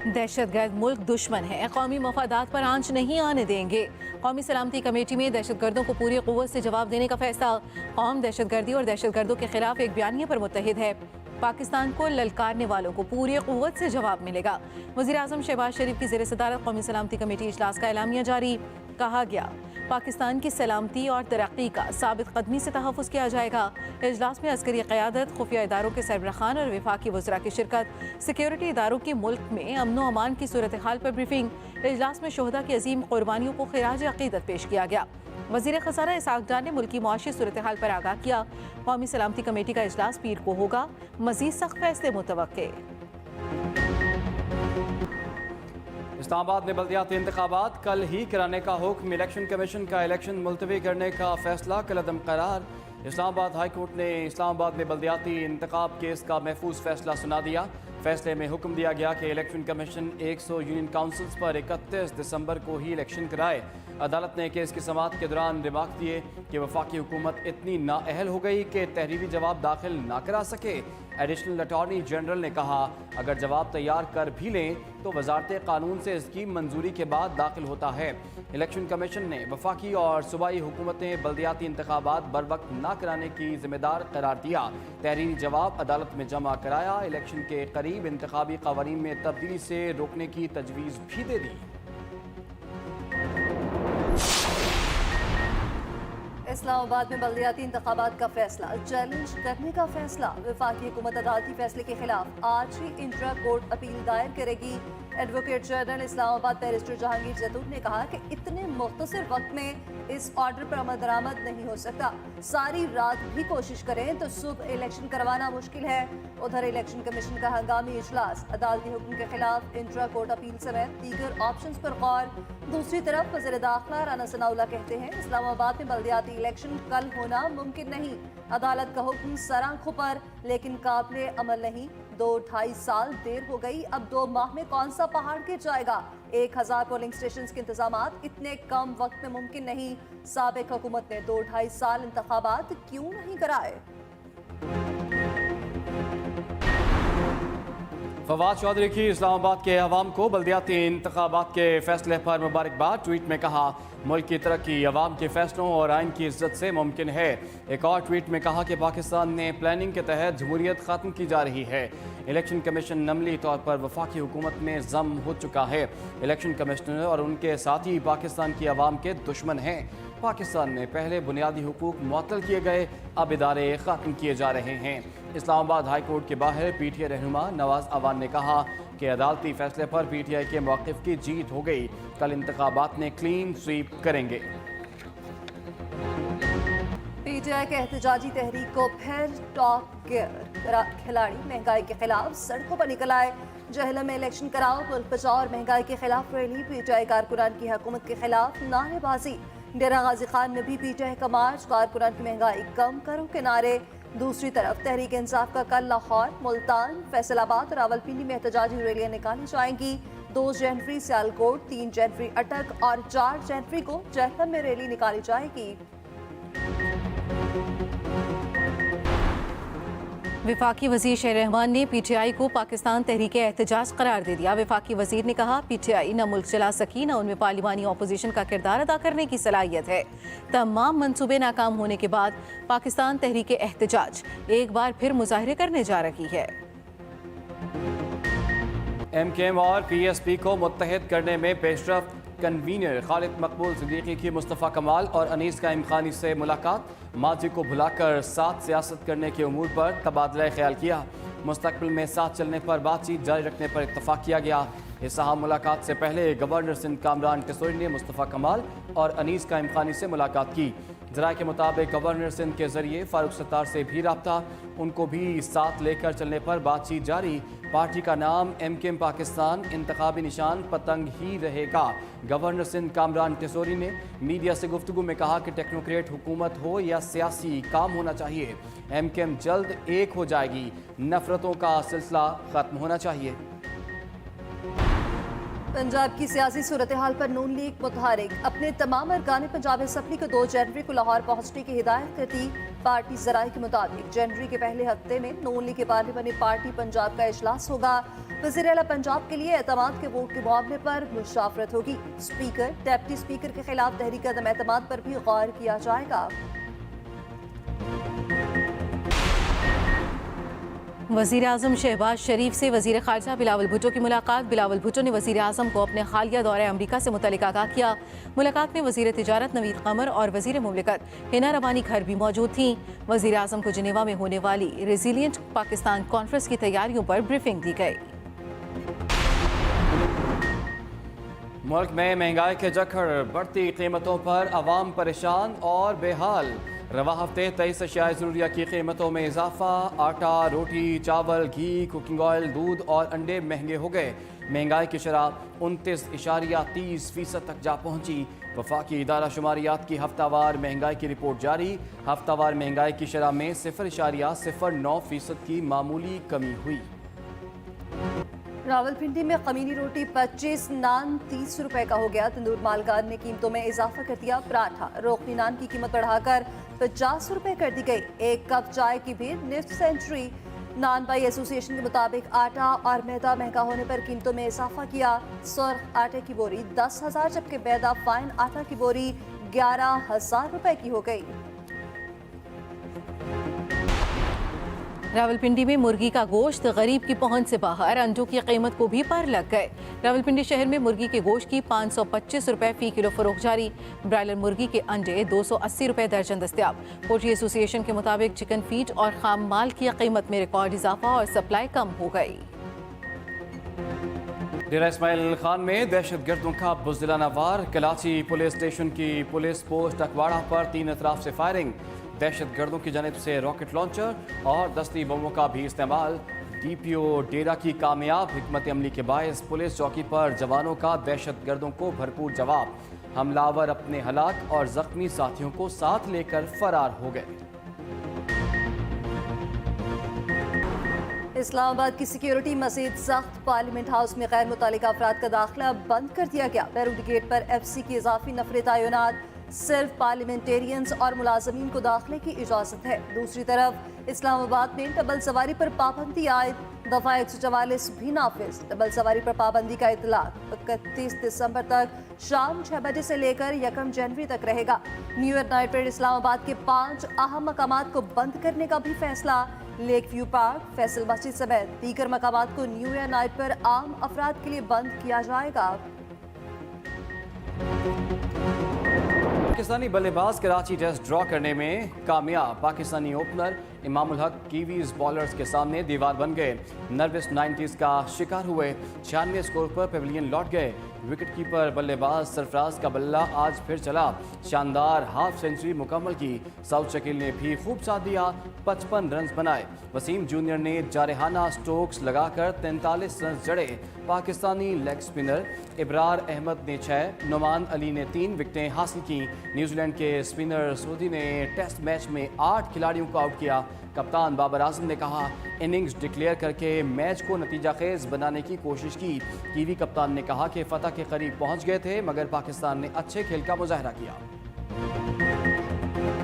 दहशतगर्द मुल्क दुश्मन है, कौमी मफादात पर आंच नहीं आने देंगे। कौमी सलामती कमेटी में दहशतगर्दों को पूरी क़ुव्वत से जवाब देने का फैसला। कौम दहशतगर्दी और दहशतगर्दों के खिलाफ एक बयानिए पर मुत्तहिद है। पाकिस्तान को ललकारने वालों को पूरी क़ुव्वत से जवाब मिलेगा। वज़ीर-ए-आज़म शहबाज शरीफ की ज़ेर सदारत कौमी सलामती कमेटी इजलास का एलामिया जारी। कहा गया, पाकिस्तान की सलामती और तरक्की का साबित कदमी से तहफ़्फ़ुज़ किया जाएगा। इजलास में अस्करी क़यादत, खुफिया इदारों के सरबराहान और वफाकी वज़रा की शिरकत। सिक्योरिटी इदारों की मुल्क में अमन व अमान की सूरत हाल पर ब्रीफिंग। इजलास में शोहदा की अजीम कुर्बानियों को खिराज अक़ीदत पेश किया गया। वज़ीर ख़ज़ाना इसहाक़ डार ने मुल्की मुआशी सूरत हाल पर आगाह किया। कौमी सलामती कमेटी का इजलास पीर को होगा, मज़ीद सख्त फैसले मुतवक्के। इस्लामाबाद में बल्दियाती इंतखाबात कल ही कराने का हुक्म। इलेक्शन कमीशन का इलेक्शन मुलतवी करने का फैसला कलअदम करार। इस्लामाबाद हाई कोर्ट ने इस्लामाबाद में बल्दियाती इंतखाब केस का महफूज फैसला सुना दिया। फैसले में हुक्म दिया गया कि इलेक्शन कमीशन 100 यूनियन काउंसिल्स पर 31 दिसंबर को ही इलेक्शन कराए। अदालत ने केस की समाअत के दौरान रिमार्क दिए कि वफाकी हुकूमत इतनी नाअहल हो गई कि तहरीरी जवाब दाखिल ना करा सके। एडिशनल अटॉर्नी जनरल ने कहा, अगर जवाब तैयार कर भी लें तो वजारत कानून से इसकी मंजूरी के बाद दाखिल होता है। इलेक्शन कमीशन ने वफाकी और सूबाई हुकूमतें बल्दियाती इंतखाबात बर वक्त ना कराने की जिम्मेदार करार दिया। तहरीरी जवाब अदालत में जमा कराया। इलेक्शन के करीब इंतखाबी कवानीन में तब्दीली से रोकने की तजवीज़ भी दे दी। इस्लामाबाद में बल्दियाती इंतखाबात का फैसला चैलेंज करने का फैसला। वफाकी हुकूमत अदालती फैसले के खिलाफ आज ही इंट्रा कोर्ट अपील दायर करेगी। Advocate general Islamabad barrister Jahangir जैतून ने कहा कि इतने मुख्तसर वक्त में इस ऑर्डर पर अमल दरामद नहीं हो सकता। सारी रात भी कोशिश करें तो सुबह इलेक्शन करवाना मुश्किल है। उधर इलेक्शन कमीशन का हंगामी इजलास, अदालती हुक्म के खिलाफ इंट्रा कोर्ट अपील समेत दीगर ऑप्शंस पर गौर। दूसरी तरफ वज़ीर दाखिला राना सनाउल्लाह कहते हैं, इस्लामाबाद में बल्दियाती इलेक्शन कल होना मुमकिन नहीं। अदालत का हुक्म सर आंखों पर, लेकिन काबिले अमल नहीं। 2-2.5 साल देर हो गई, अब 2 माह में कौन सा पहाड़ गिर जाएगा। 1000 पोलिंग स्टेशन के इंतजामात इतने कम वक्त में मुमकिन नहीं। साबिक हुकूमत ने 2-2.5 साल इंतखाबात क्यों नहीं कराए। फवाद चौधरी की इस्लामाबाद के अवाम को बल्दियाती इंतखाबात के फैसले पर मुबारकबाद। ट्वीट में कहा, मुल्क की तरक्की अवाम के फैसलों और आइन की इज्जत से मुमकिन है। एक और ट्वीट में कहा कि पाकिस्तान में प्लानिंग के तहत जमहूरियत ख़त्म की जा रही है। इलेक्शन कमीशन अमली तौर पर वफाकी हुकूमत में ज़म हो चुका है। इलेक्शन कमिश्नर और उनके साथी पाकिस्तान की अवाम के दुश्मन हैं। पाकिस्तान में पहले बुनियादी हुकूक मुअत्तल किए गए, अब इदारे ख़त्म किए जा रहे हैं। इस्लामाबाद हाई कोर्ट के बाहर पीटीआई रहनुमा नवाज अवान ने कहा कि अदालती फैसले पर पीटीआई के मौक़िफ़ की जीत हो गई। कल इंतखाबात में क्लीन स्वीप करेंगे। पीटीआई के एहतजाजी तहरीक को फिर टॉप गियर। खिलाड़ी महंगाई के खिलाफ सड़कों पर निकल आए। जहलम में इलेक्शन कराओ, मुल्क बचाओ और महंगाई के खिलाफ रैली। पीटीआई कारकुनान की हुकूमत के खिलाफ नारेबाजी। डेरा गाजी खान में भी पीटीआई का मार्च, कारकुनान की महंगाई कम करो के नारे। दूसरी तरफ तहरीक इंसाफ का कल लाहौर, मुल्तान, फैसलाबाद और रावलपिंडी में एहतजाजी रैलियां निकाली जाएंगी। 2 जनवरी सियालकोट, 3 जनवरी अटक और 4 जनवरी को जहलम में रैली निकाली जाएगी। वफाकी वज़ीर शेर रहमान ने पीटीआई को पाकिस्तान तहरीक एहतजाज करार दे दिया। वफाकी वज़ीर ने कहा, पीटीआई न मुल्क चला सकी, न उनमें पार्लिमानी अपोजिशन का किरदार अदा करने की सलाहियत है। तमाम मंसूबे नाकाम होने के बाद पाकिस्तान तहरीक एहतजाज एक बार फिर मुजाहरे करने जा रही है। MKM और PSP को मुत्तहिद करने में पेशरफ्त। कन्वीनर खालिद मकबूल सिद्दीकी की मुस्तफ़ा कमाल और अनीस काइम खानी से मुलाकात। माजी को भुलाकर साथ सियासत करने के उमूर पर तबादला ख्याल किया। मुस्तकबिल में साथ चलने पर बातचीत जारी रखने पर इत्तफाक किया गया। इस अहम मुलाकात से पहले गवर्नर सिंध कामरान टिसोरी ने मुस्तफ़ा कमाल और अनीस काइम खानी से मुलाकात की। ज़राए के मुताबिक गवर्नर सिंध के जरिए फारूक सत्तार से भी रब्ता, उनको भी साथ लेकर चलने पर बातचीत जारी। पार्टी का नाम MKM पाकिस्तान, इंतखाबी निशान पतंग ही रहेगा। गवर्नर सिंध कामरान टिसोरी ने मीडिया से गुफ्तगू में कहा कि टेक्नोक्रेट हुकूमत हो या सियासी काम होना चाहिए, MKM जल्द एक हो जाएगी। नफरतों का सिलसिला ख़त्म होना चाहिए। पंजाब की सियासी सूरत हाल पर नून लीग मुतहरिक, अपने तमाम अरकान पंजाब असम्बली को 2 जनवरी को लाहौर पहुंचने की हिदायत करती। पार्टी जराये के मुताबिक जनवरी के पहले हफ्ते में नून लीग के पार्लिमानी पार्टी पंजाब का इजलास होगा। वज़ीर आला पंजाब के लिए एतमाद के वोट के मामले पर मुशावरत होगी। स्पीकर, डेप्टी स्पीकर के खिलाफ तहरीक अदम एतमाद पर भी गौर किया जाएगा। वज़ीर आज़म शहबाज शरीफ से वज़ीर ख़ारजा बिलावल भुट्टो की मुलाकात। बिलावल भुट्टो ने वज़ीर आज़म को अपने हालिया दौरे अमरीका से मुतल्लिक़ आगाह किया। मुलाकात में वज़ीर तिजारत नवीद क़मर और वज़ीर मुमलिकत हिना रबानी घर भी मौजूद थीं। वज़ीर आज़म को जिनेवा में होने वाली रेजिलियंट पाकिस्तान कॉन्फ्रेंस की तैयारियों पर ब्रीफिंग दी गई। मुल्क में महंगाई के जखड़, बढ़ती कीमतों पर अवाम परेशान और बेहाल। रवा हफ्ते 23 अशियाए ज़रूरिया की कीमतों में इजाफा। आटा, रोटी, चावल, घी, कुकिंग ऑयल, दूध और अंडे महंगे हो गए। महंगाई की शरह 29.30% तक जा पहुंची। वफाकी इदारा शुमारियात की हफ्तावार महंगाई की रिपोर्ट जारी। हफ्तावार महंगाई की शरह में 0.09% की मामूली कमी हुई। रावलपिंडी में कमीनी रोटी 25, नान 30 रुपए का हो गया। तंदूर मालगार ने कीमतों में इजाफा कर दिया। पराठा, रोकनी नान की कीमत बढ़ाकर 50 रुपए कर दी गई। एक कप चाय की भी निफ्ट सेंचुरी। नान बाई एसोसिएशन के मुताबिक आटा और मैदा महंगा होने पर कीमतों में इजाफा किया। सुर्ख आटे की बोरी 10,000 जबकि मैदा फाइन आटा की बोरी 11,000 रुपए की हो गई। रावलपिंडी में मुर्गी का गोश्त गरीब की पहुंच से बाहर, अंडों की कीमत को भी पर लग गए। रावलपिंडी शहर में मुर्गी के गोश्त की 525 रुपए फी किलो फरोख्त जारी। ब्रायलर मुर्गी के अंडे 280 रुपए दर्जन दस्तयाब। पोल्ट्री एसोसिएशन के मुताबिक चिकन फीड और खाम माल की कीमत में रिकॉर्ड इजाफा और सप्लाई कम हो गई। डेरा इस्माइल खान में दहशत गर्दों का बुज़दिलाना वार। कराची पुलिस स्टेशन की पुलिस पोस्ट अकवाड़ा पर 3 अतराफ से फायरिंग। दहशत गर्दों की जानिब से रॉकेट लॉन्चर और दस्ती बमों का भी इस्तेमाल। DPO डेरा की कामयाब हिकमत अमली के बायस पुलिस चौकी पर जवानों का दहशत गर्दों को भरपूर जवाब। हमलावर अपने हलाक और जख्मी साथियों को साथ लेकर फरार हो गए। इस्लामाबाद की सिक्योरिटी मजीद सख्त। पार्लियामेंट हाउस में गैर मुतल्लिका अफराद का दाखिला बंद कर दिया गया। बैरूनी गेट पर FC की इजाफी नफरी तयनात। सिर्फ पार्लियामेंटेरियंस और मुलाजमीन को दाखिले की इजाज़त है। दूसरी तरफ इस्लामाबाद में डबल सवारी पर पाबंदी आयद। दफा 144 भी नाफिज। डबल सवारी पर पाबंदी का इतलाक 31 दिसंबर तक शाम 6 बजे से लेकर 1 जनवरी तक रहेगा। न्यू ईयर नाइट पर इस्लामाबाद के 5 अहम मकामात को बंद करने का भी फैसला। लेक व्यू पार्क, फैसल मस्जिद समेत दीगर मकामात को न्यू ईयर नाइट पर आम अफराद के लिए बंद किया जाएगा। पाकिस्तानी बल्लेबाज कराची टेस्ट ड्रॉ करने में कामयाब। Pakistani opener Imamul Haq Kiwis bowlers के सामने दीवार बन गए। नर्वस 90s का शिकार हुए। 96 स्कोर पर पेविलियन लौट गए। विकेट कीपर बल्लेबाज सरफराज का बल्ला आज फिर चला। शानदार हाफ सेंचुरी मुकम्मल की। साउथ शकील ने भी खूब साथ दिया। 55 रन बनाए। वसीम जूनियर ने जारहाना स्ट्रोक्स लगाकर 43 रन जड़े। पाकिस्तानी लेग स्पिनर इब्रार अहमद ने 6, नुमान अली ने 3 विकेटें हासिल की। न्यूजीलैंड के स्पिनर सऊदी ने टेस्ट मैच में 8 खिलाड़ियों को आउट किया। कप्तान बाबर आजम ने कहा, इनिंग्स डिक्लेयर करके मैच को नतीजा खेज बनाने की कोशिश की। कीवी कप्तान ने कहा कि फतह के करीब पहुंच गए थे मगर पाकिस्तान ने अच्छे खेल का मुजाहरा किया।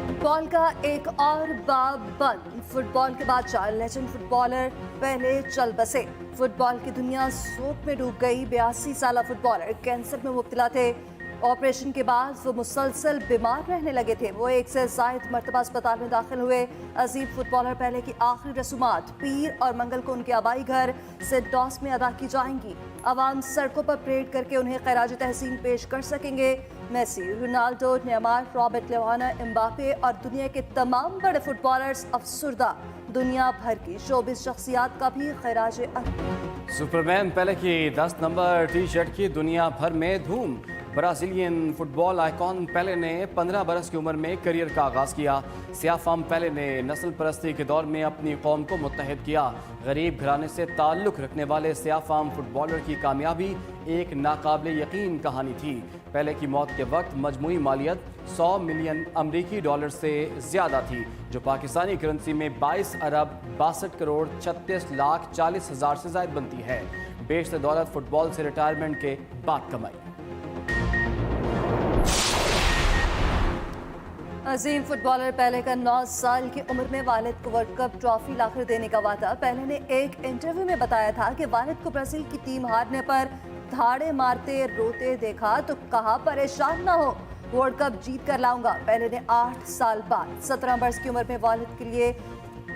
फुटबॉल का एक और बाब बंद। फुटबॉल के बादशाह लेजेंड फुटबॉलर पहले चल बसे। फुटबॉल की दुनिया सोच में डूब गई। 82 साला फुटबॉलर कैंसर में मुब्तला थे। ऑपरेशन के बाद वो मुसलसल बीमार रहने लगे थे। वो 1 से ज़ायद मरतबा अस्पताल में दाखिल हुए। अजीब फुटबॉलर पहले की आखिरी रसूमात पीर और मंगल को उनके आबाई घर सेंट डॉस में अदा की जाएंगी। आवाम सड़कों पर परेड करके उन्हें खराज तहसीन पेश कर सकेंगे। मेसी, रोनाल्डो, नेमार, रॉबर्ट लेवाना, एम्बापे और दुनिया के तमाम बड़े फुटबॉलर्स अफसुर्दा। दुनिया भर की शोबिस शख्सियात का भी खराज सुपरमैन पेले की 10 नंबर टी-शर्ट की दुनिया भर में धूम। ब्राज़ीलियन फुटबॉल आइकॉन पेले ने 15 बरस की उम्र में करियर का आगाज़ किया। सियाफाम पेले ने नस्ल परस्ती के दौर में अपनी कौम को मुत्तहिद किया। गरीब घराने से ताल्लुक़ रखने वाले सियाफाम फुटबॉलर की कामयाबी एक नाकाबिले यकीन कहानी थी। पेले की मौत के वक्त मजमूई मालियत 100 मिलियन अमरीकी डॉलर से ज़्यादा थी, जो पाकिस्तानी करेंसी में 22 अरब 62 करोड़ 36 लाख 40 हज़ार से ज़ायद बनती है। बेशतर दौलत फुटबॉल से रिटायरमेंट के बाद कमाई। अजीम फुटबॉलर पहले का 9 साल की उम्र में वालिद को वर्ल्ड कप ट्रॉफी लाकर देने का वादा। पहले ने एक इंटरव्यू में बताया था कि वालिद को ब्राजील की टीम हारने पर धाड़े मारते रोते देखा तो कहा परेशान ना हो, वर्ल्ड कप जीत कर लाऊंगा। पहले ने 8 साल बाद 17 वर्ष की उम्र में वालिद के लिए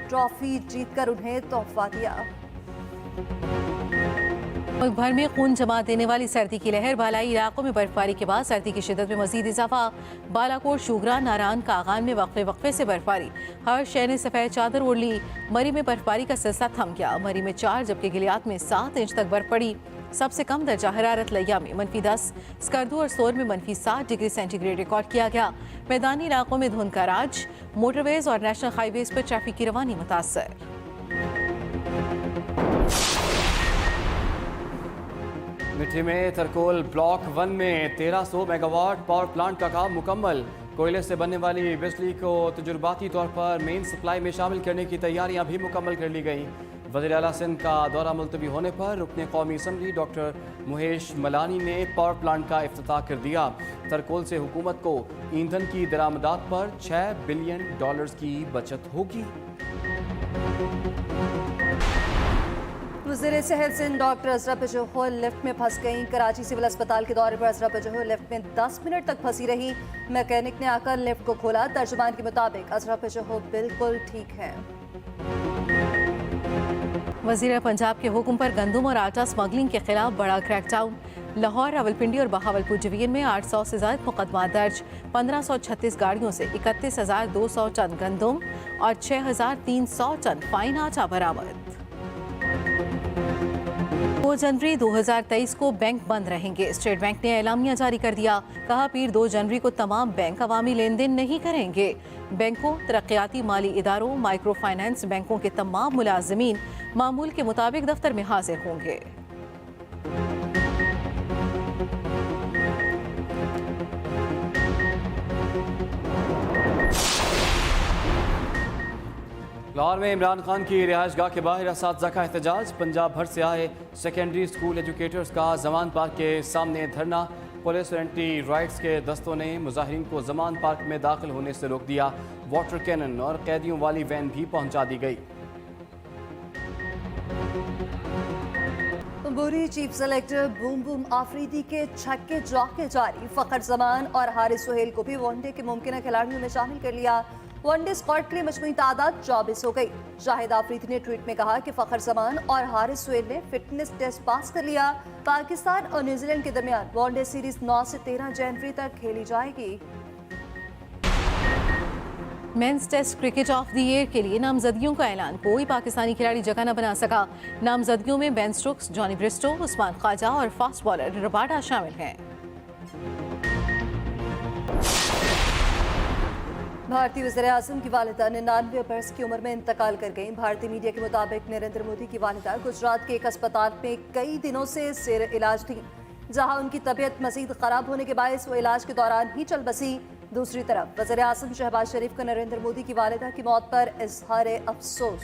ट्रॉफी जीत कर उन्हें तोहफा दिया। मुल्क भर में खून जमा देने वाली सर्दी की लहर, बालाई इलाकों में बर्फबारी के बाद सर्दी की शिदत में मजीद इजाफा। बालाकोट, शुगरा, नारान, कागान में वक्फे से बर्फबारी। हर शहर ने सफेद चादर ओढ़ ली। मरी में बर्फबारी का सिलसिला थम गया। मरी में 4 जबकि गिलियात में 7 इंच तक बर्फ पड़ी। सबसे कम दर्जा हरारत लिया में -10, स्कर्दू और सोर में -7 डिग्री सेंटीग्रेड रिकॉर्ड किया गया। मैदानी इलाकों में धुंध का राज। मोटरवेज और नेशनल हाईवेज पर ट्रैफिक की रवानी मुतासर। मिठी में थरकोल ब्लॉक 1 में 1300 मेगावाट पावर प्लांट का काम मुकम्मल। कोयले से बनने वाली बिजली को तजुर्बाती तौर पर मेन सप्लाई में शामिल करने की तैयारियां भी मुकम्मल कर ली गई। वज़ीर आला सिंध का दौरा मुलतवी होने पर रुकने कौमी असम्बली डॉक्टर मुहेश मलानी ने पावर प्लांट का इफ्तिताह कर दिया। थरकोल से हुकूमत को ईंधन की दरामदात पर $6 बिलियन की बचत होगी। वज़ीर सेहत सिंध डॉक्टर अजरा जोहर लिफ्ट में फंस गईं। कराची सिविल अस्पताल के दौरे पर अजरा जोहर लिफ्ट में 10 मिनट तक फंसी रही। मैकेनिक ने आकर लिफ्ट को खोला। तर्जुमान के मुताबिक अजरा जोहर बिल्कुल ठीक है। वज़ीर पंजाब के हुक्म पर गंदम और आटा स्मगलिंग के खिलाफ बड़ा क्रैकडाउन। लाहौर, रावलपिंडी और बहावलपुर डिवीजन में 800 से ज्यादा मुकदमा दर्ज। 1536 गाड़ियों से 31,200 टन गंदम और 6,300 टन फाइन आटा बरामद। 2 जनवरी 2023 को बैंक बंद रहेंगे। स्टेट बैंक ने एलामिया जारी कर दिया। कहा पीर 2 जनवरी को तमाम बैंक अवामी लेन देन नहीं करेंगे। बैंकों, तरक्याती माली इदारों, माइक्रो फाइनेंस बैंकों के तमाम मुलाजमीन मामूल के मुताबिक दफ्तर में हाजिर होंगे। लाहौर में इमरान खान की रिहाइशगाह के बाहर असातिज़ा का एहतजाज। पंजाब भर से आए सेकेंडरी स्कूल एजुकेटर्स का जमान पार्क के सामने धरना। पुलिस और एंटी राइट्स के दस्तों ने मुजाहिरीन को जमान पार्क में दाखिल होने से रोक दिया। वाटर कैनन और कैदियों वाली वैन भी पहुंचा दी गई। बुरी chief selector boom boom Afridi के छक्के चौके जारी। फखर जमान और हारिस सुहेल को भी वनडे के मुमकिन खिलाड़ियों में शामिल कर लिया। वनडे स्क्वाड के लिए मजमूई तादाद 24 हो गई। शाहिद आफरीदी ने ट्वीट में कहा कि फखर जमान और हारिस सुहेल ने फिटनेस टेस्ट पास कर लिया। पाकिस्तान और न्यूजीलैंड के दरमियान वनडे सीरीज 9 से 13 जनवरी तक खेली जाएगी। Men's test cricket of the year के लिए नामजदगियों का ऐलान। कोई पाकिस्तानी खिलाड़ी जगह न बना सका। नामजदगियों में Ben Stokes, Jonny Bairstow, Usman Khawaja और फास्ट बॉलर रबाडा शामिल हैं। भारतीय वज़ीर-ए-आज़म की वालिदा 99 बरस की उम्र में इंतकाल कर गईं। भारतीय मीडिया के मुताबिक नरेंद्र मोदी की वालिदा गुजरात के एक अस्पताल में कई दिनों से ज़ेर इलाज थी, जहां उनकी तबीयत मजीद खराब होने के बायस वो इलाज के दौरान ही चल बसी। दूसरी तरफ वज़ीर-ए-आज़म शहबाज शरीफ का नरेंद्र मोदी की वालिदा की मौत पर इज़हार अफसोस।